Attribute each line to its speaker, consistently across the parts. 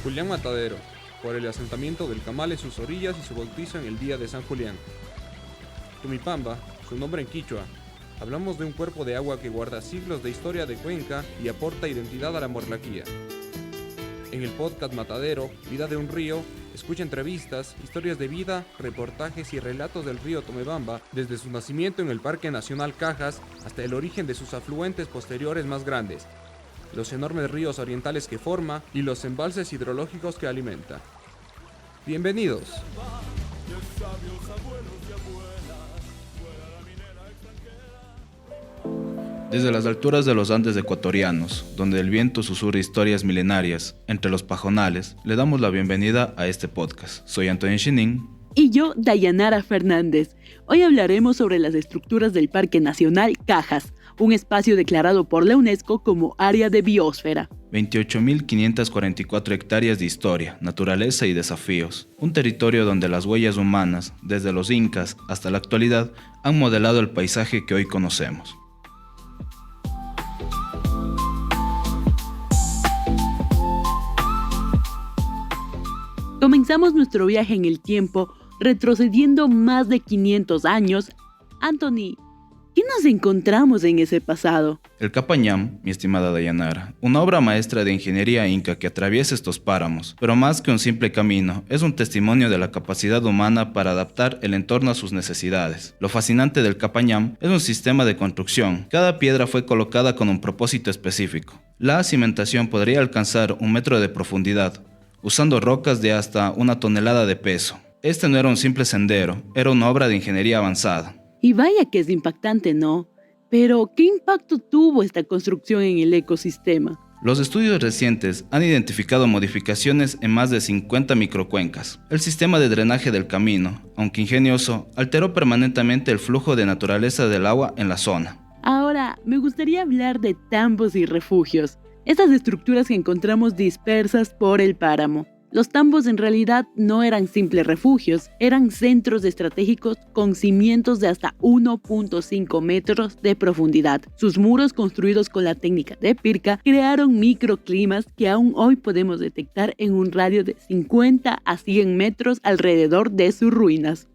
Speaker 1: Julián Matadero, por el asentamiento del Camal en sus orillas y su bautizo en el día de San Julián. Tumipamba, su nombre en quichua. Hablamos de un cuerpo de agua que guarda siglos de historia de Cuenca y aporta identidad a la Morlaquía. En el podcast Matadero, Vida de un Río, escucha entrevistas, historias de vida, reportajes y relatos del río Tomebamba desde su nacimiento en el Parque Nacional Cajas hasta el origen de sus afluentes posteriores más grandes, los enormes ríos orientales que forma y los embalses hidrológicos que alimenta. Bienvenidos.
Speaker 2: Desde las alturas de los Andes ecuatorianos, donde el viento susurra historias milenarias, entre los pajonales, le damos la bienvenida a este podcast. Soy Antonio Chinin.
Speaker 3: Y yo, Dayanara Fernández. Hoy hablaremos sobre las estructuras del Parque Nacional Cajas, un espacio declarado por la UNESCO como área de biosfera.
Speaker 2: 28.544 hectáreas de historia, naturaleza y desafíos. Un territorio donde las huellas humanas, desde los incas hasta la actualidad, han modelado el paisaje que hoy conocemos.
Speaker 3: Comenzamos nuestro viaje en el tiempo retrocediendo más de 500 años. Anthony, ¿qué nos encontramos en ese pasado?
Speaker 2: El Capañam, mi estimada Dayanara, una obra maestra de ingeniería inca que atraviesa estos páramos, pero más que un simple camino, es un testimonio de la capacidad humana para adaptar el entorno a sus necesidades. Lo fascinante del Capañam es un sistema de construcción. Cada piedra fue colocada con un propósito específico. La cimentación podría alcanzar 1 metro de profundidad, usando rocas de hasta 1 tonelada de peso. Este no era un simple sendero, era una obra de ingeniería avanzada.
Speaker 3: Y vaya que es impactante, ¿no? Pero, ¿qué impacto tuvo esta construcción en el ecosistema?
Speaker 2: Los estudios recientes han identificado modificaciones en más de 50 microcuencas. El sistema de drenaje del camino, aunque ingenioso, alteró permanentemente el flujo de naturaleza del agua en la zona.
Speaker 3: Ahora, me gustaría hablar de tambos y refugios. Estas estructuras que encontramos dispersas por el páramo. Los tambos en realidad no eran simples refugios, eran centros estratégicos con cimientos de hasta 1.5 metros de profundidad. Sus muros, construidos con la técnica de Pirca, crearon microclimas que aún hoy podemos detectar en un radio de 50 a 100 metros alrededor de sus ruinas.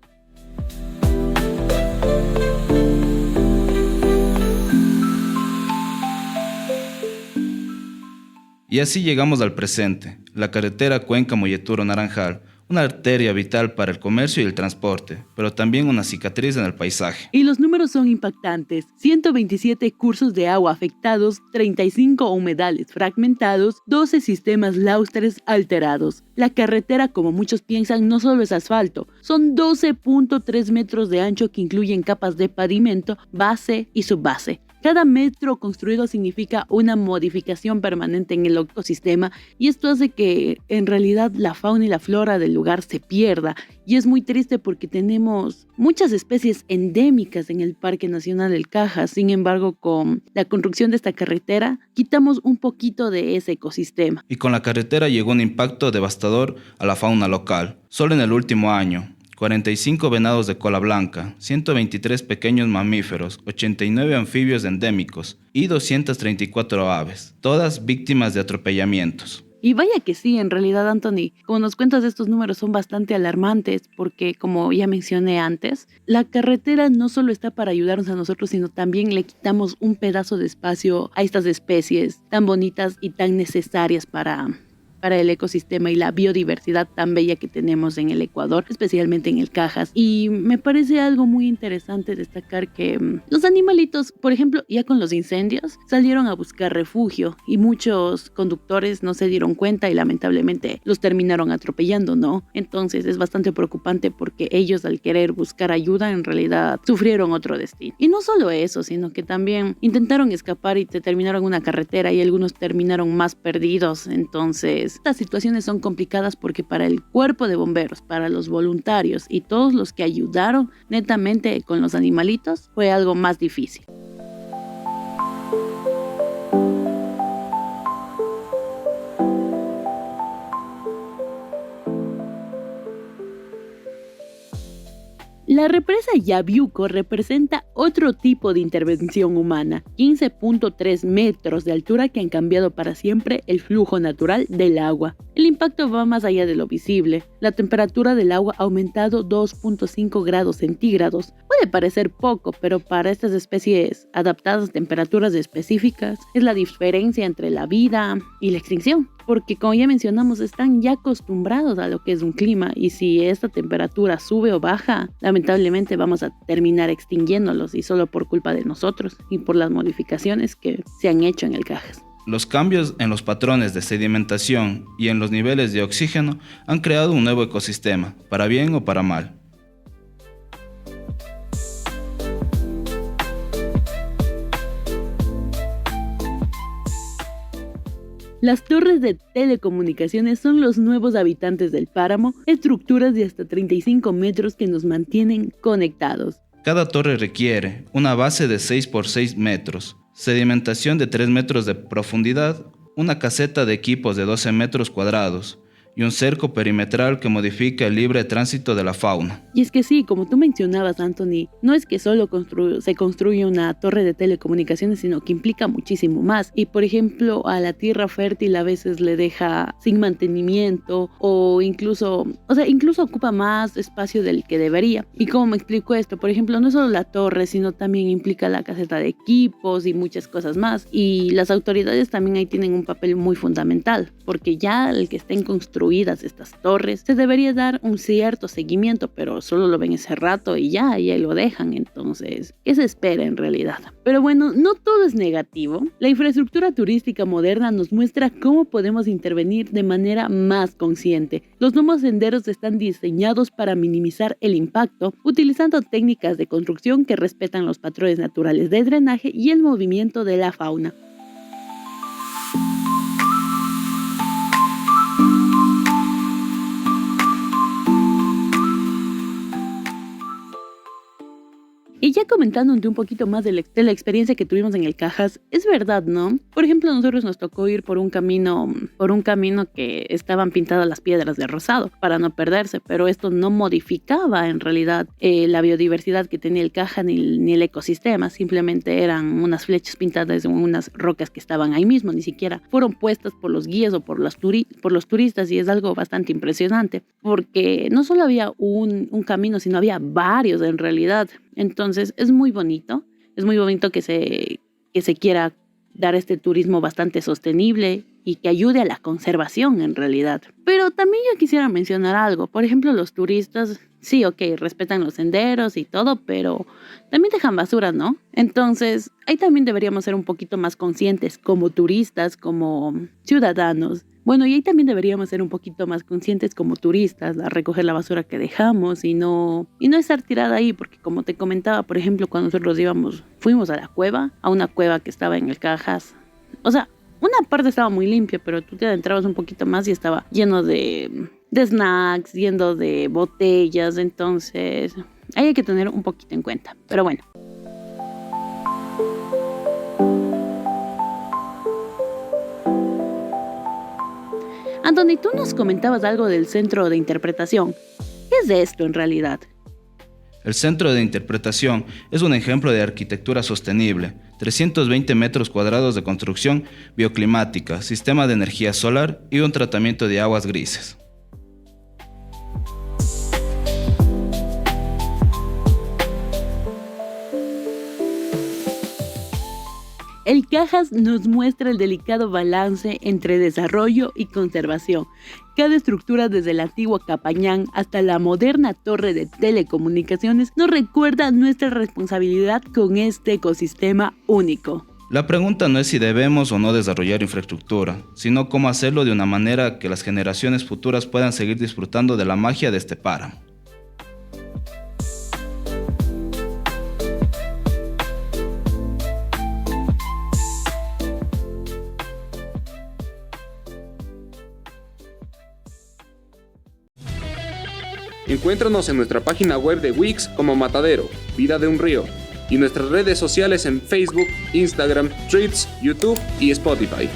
Speaker 2: Y así llegamos al presente, la carretera Cuenca-Molleturo-Naranjal, una arteria vital para el comercio y el transporte, pero también una cicatriz en el paisaje.
Speaker 3: Y los números son impactantes: 127 cursos de agua afectados, 35 humedales fragmentados, 12 sistemas laustres alterados. La carretera, como muchos piensan, no solo es asfalto, son 12.3 metros de ancho que incluyen capas de pavimento, base y subbase. Cada metro construido significa una modificación permanente en el ecosistema y esto hace que en realidad la fauna y la flora del lugar se pierda. Y es muy triste porque tenemos muchas especies endémicas en el Parque Nacional del Cajas. Sin embargo, con la construcción de esta carretera, quitamos un poquito de ese ecosistema.
Speaker 2: Y con la carretera llegó un impacto devastador a la fauna local. Solo en el último año, 45 venados de cola blanca, 123 pequeños mamíferos, 89 anfibios endémicos y 234 aves, todas víctimas de atropellamientos.
Speaker 3: Y vaya que sí, en realidad, Anthony, como nos cuentas, estos números son bastante alarmantes porque, como ya mencioné antes, la carretera no solo está para ayudarnos a nosotros, sino también le quitamos un pedazo de espacio a estas especies tan bonitas y tan necesarias para el ecosistema y la biodiversidad tan bella que tenemos en el Ecuador, especialmente en el Cajas. Y me parece algo muy interesante destacar que los animalitos, por ejemplo, ya con los incendios, salieron a buscar refugio y muchos conductores no se dieron cuenta y lamentablemente los terminaron atropellando, ¿no? Entonces es bastante preocupante porque ellos, al querer buscar ayuda, en realidad sufrieron otro destino. Y no solo eso, sino que también intentaron escapar y terminaron en una carretera y algunos terminaron más perdidos. Entonces estas situaciones son complicadas porque para el cuerpo de bomberos, para los voluntarios y todos los que ayudaron netamente con los animalitos, fue algo más difícil. La La represa Yaviuco representa otro tipo de intervención humana, 15.3 metros de altura que han cambiado para siempre el flujo natural del agua. El impacto va más allá de lo visible. La temperatura del agua ha aumentado 2.5 grados centígrados. Puede parecer poco, pero para estas especies adaptadas a temperaturas específicas es la diferencia entre la vida y la extinción. Porque como ya mencionamos, están ya acostumbrados a lo que es un clima y si esta temperatura sube o baja, lamentablemente vamos a terminar extinguiéndolos y solo por culpa de nosotros y por las modificaciones que se han hecho en el Cajas.
Speaker 2: Los cambios en los patrones de sedimentación y en los niveles de oxígeno han creado un nuevo ecosistema, para bien o para mal.
Speaker 3: Las torres de telecomunicaciones son los nuevos habitantes del páramo, estructuras de hasta 35 metros que nos mantienen conectados.
Speaker 2: Cada torre requiere una base de 6 por 6 metros, sedimentación de 3 metros de profundidad, una caseta de equipos de 12 metros cuadrados y un cerco perimetral que modifica el libre tránsito de la fauna.
Speaker 3: Y es que sí, como tú mencionabas, Anthony, no es que solo se construye una torre de telecomunicaciones, sino que implica muchísimo más. Y por ejemplo, a la tierra fértil a veces le deja sin mantenimiento o incluso ocupa más espacio del que debería. ¿Y cómo me explico esto? Por ejemplo, no solo la torre, sino también implica la caseta de equipos y muchas cosas más. Y las autoridades también ahí tienen un papel muy fundamental, porque ya el que estén construidas estas torres, se debería dar un cierto seguimiento, pero solo lo ven ese rato y ya lo dejan. Entonces, ¿qué se espera en realidad? Pero bueno, no todo es negativo. La infraestructura turística moderna nos muestra cómo podemos intervenir de manera más consciente. Los nuevos senderos están diseñados para minimizar el impacto, utilizando técnicas de construcción que respetan los patrones naturales de drenaje y el movimiento de la fauna. Y ya comentándote un poquito más de la experiencia que tuvimos en el Cajas, es verdad, ¿no? Por ejemplo, a nosotros nos tocó ir por un camino que estaban pintadas las piedras de rosado para no perderse, pero esto no modificaba en realidad la biodiversidad que tenía el Caja ni el ecosistema, simplemente eran unas flechas pintadas en unas rocas que estaban ahí mismo, ni siquiera fueron puestas por los guías o por los turistas, y es algo bastante impresionante, porque no solo había un camino, sino había varios en realidad. Entonces es muy bonito que se quiera dar este turismo bastante sostenible y que ayude a la conservación en realidad. Pero también yo quisiera mencionar algo. Por ejemplo, los turistas, sí, respetan los senderos y todo, pero también dejan basura, ¿no? Entonces, ahí también deberíamos ser un poquito más conscientes como turistas, como ciudadanos. Bueno, y ahí también deberíamos ser un poquito más conscientes como turistas a recoger la basura que dejamos y no estar tirada ahí, porque como te comentaba, por ejemplo, cuando nosotros fuimos a una cueva que estaba en el Cajas. O sea, una parte estaba muy limpia, pero tú te adentrabas un poquito más y estaba lleno de snacks, lleno de botellas, entonces ahí hay que tener un poquito en cuenta. Pero bueno. Anthony, tú nos comentabas algo del centro de interpretación. ¿Qué es esto en realidad?
Speaker 2: El centro de interpretación es un ejemplo de arquitectura sostenible, 320 metros cuadrados de construcción bioclimática, sistema de energía solar y un tratamiento de aguas grises.
Speaker 3: El Cajas nos muestra el delicado balance entre desarrollo y conservación. Cada estructura, desde la antigua Capañán hasta la moderna torre de telecomunicaciones, nos recuerda nuestra responsabilidad con este ecosistema único.
Speaker 2: La pregunta no es si debemos o no desarrollar infraestructura, sino cómo hacerlo de una manera que las generaciones futuras puedan seguir disfrutando de la magia de este páramo.
Speaker 1: Encuéntranos en nuestra página web de Wix como Matadero, Vida de un Río, y nuestras redes sociales en Facebook, Instagram, Threads, YouTube y Spotify.